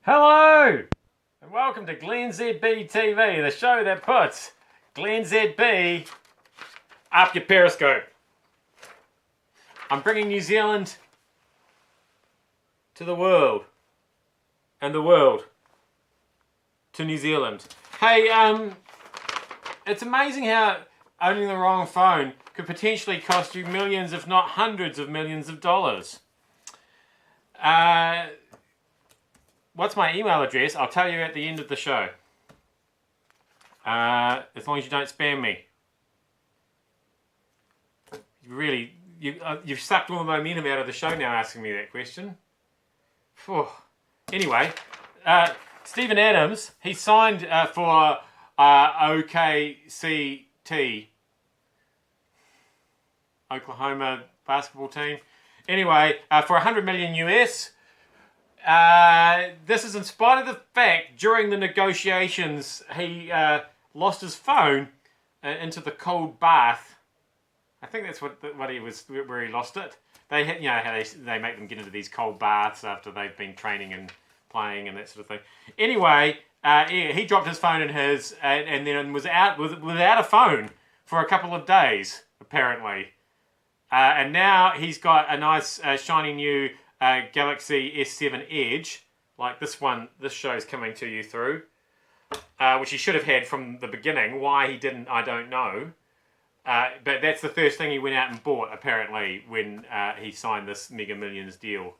Hello, and welcome to glennzb TV, the show that puts glennzb up your Periscope. I'm bringing New Zealand to the world, and the world to New Zealand. Hey, it's amazing how owning the wrong phone could potentially cost you millions, if not hundreds of millions of dollars. What's my email address? I'll tell you at the end of the show. As long as you don't spam me. You've sucked all the momentum out of the show now asking me that question. Whew. Anyway, Stephen Adams, he signed for OKCT, Oklahoma basketball team. Anyway, for 100 million US. This is in spite of the fact during the negotiations he lost his phone into the cold bath. I think that's what he was, where he lost it. They had, how they make them get into these cold baths after they've been training and playing and that sort of thing. Anyway, he dropped his phone in his and then was out without a phone for a couple of days apparently. And now he's got a nice shiny new Galaxy S7 Edge, like this show's coming to you through, which he should have had from the beginning. Why he didn't, I don't know. But that's the first thing he went out and bought, apparently, when he signed this Mega Millions deal.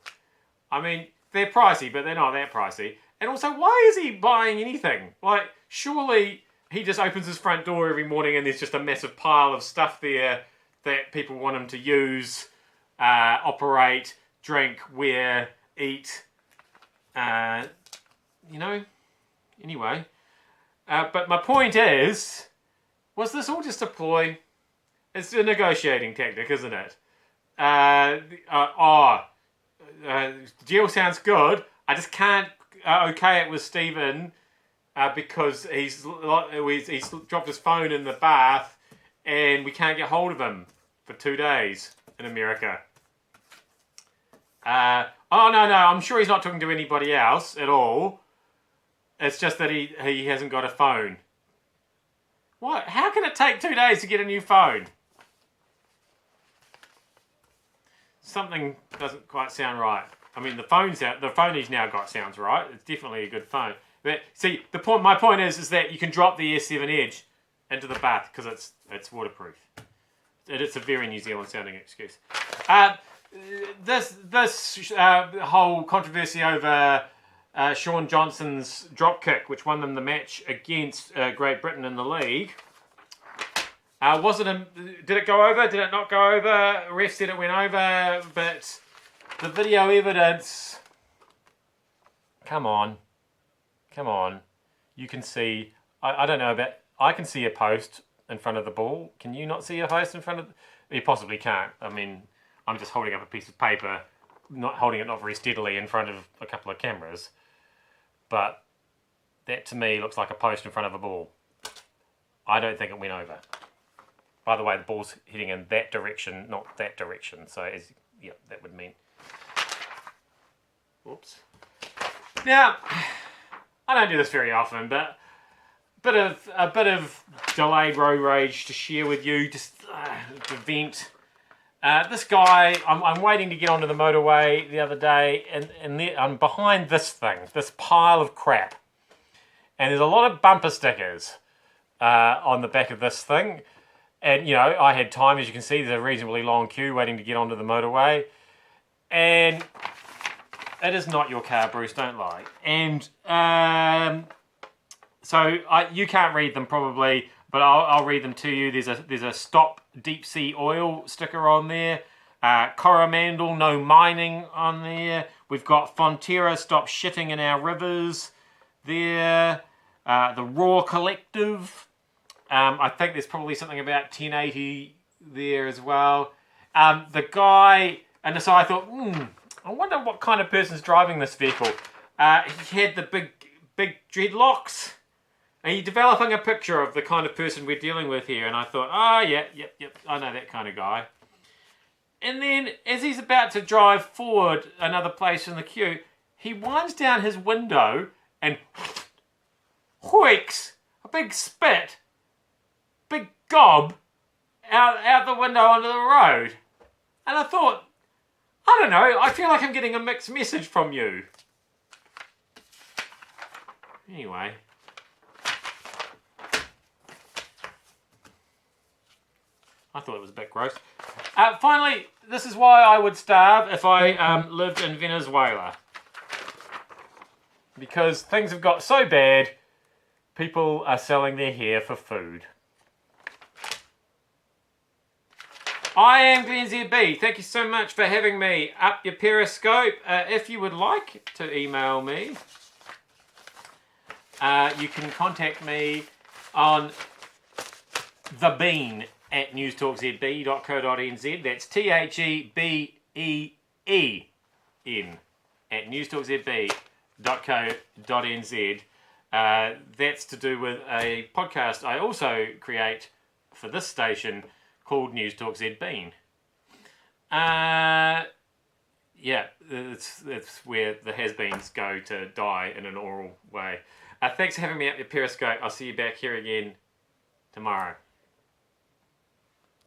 I mean, they're pricey, but they're not that pricey. And also, why is he buying anything? Like, surely he just opens his front door every morning and there's just a massive pile of stuff there that people want him to use, operate, drink, wear, eat, anyway. But my point is, was this all just a ploy? It's a negotiating tactic, isn't it? The deal sounds good. I just can't okay it with Stephen because he's dropped his phone in the bath and we can't get hold of him for 2 days in America. No, I'm sure he's not talking to anybody else at all. It's just that he hasn't got a phone. What? How can it take 2 days to get a new phone? Something doesn't quite sound right. I mean, the phone he's now got sounds right. It's definitely a good phone. But see, my point is that you can drop the S7 Edge into the bath because it's waterproof. It's a very New Zealand sounding excuse. This whole controversy over Sean Johnson's dropkick, which won them the match against Great Britain in the league. Did it go over? Did it not go over? Ref said it went over, but the video evidence. Come on. You can see. I don't know about. I can see a post in front of the ball. Can you not see a post in front of? You possibly can't. I mean, I'm just holding up a piece of paper, not very steadily in front of a couple of cameras. But that to me looks like a post in front of a ball. I don't think it went over. By the way, the ball's heading in that direction, not that direction. So, that would mean. Whoops. Now, I don't do this very often, but a bit of delayed road rage to share with you, just to vent. This guy, I'm waiting to get onto the motorway the other day, and I'm behind this pile of crap. And there's a lot of bumper stickers on the back of this thing. And, I had time, as you can see, there's a reasonably long queue waiting to get onto the motorway. And it is not your car, Bruce, don't lie. And so you can't read them probably, but I'll read them to you. There's a stop deep sea oil sticker on there. Coromandel, no mining on there. We've got Fonterra, stop shitting in our rivers there. The Raw Collective. I think there's probably something about 1080 there as well. The guy, and so I thought, I wonder what kind of person's driving this vehicle. He had the big dreadlocks. And you're developing a picture of the kind of person we're dealing with here. And I thought, yep, I know that kind of guy. And then, as he's about to drive forward another place in the queue, he winds down his window and hoiks a big spit, big gob, out the window onto the road. And I thought, I don't know, I feel like I'm getting a mixed message from you. Anyway. I thought it was a bit gross. Finally, this is why I would starve if I lived in Venezuela. Because things have got so bad, people are selling their hair for food. I am glennzb. Thank you so much for having me up your Periscope. If you would like to email me, you can contact me on thebean@newstalkzb.co.nz. That's THEBEEN at newstalkzb.co.nz. That's to do with a podcast I also create for this station called News Talk ZB. Yeah, it's where the has-beens go to die in an oral way. Thanks for having me up your Periscope. I'll see you back here again tomorrow.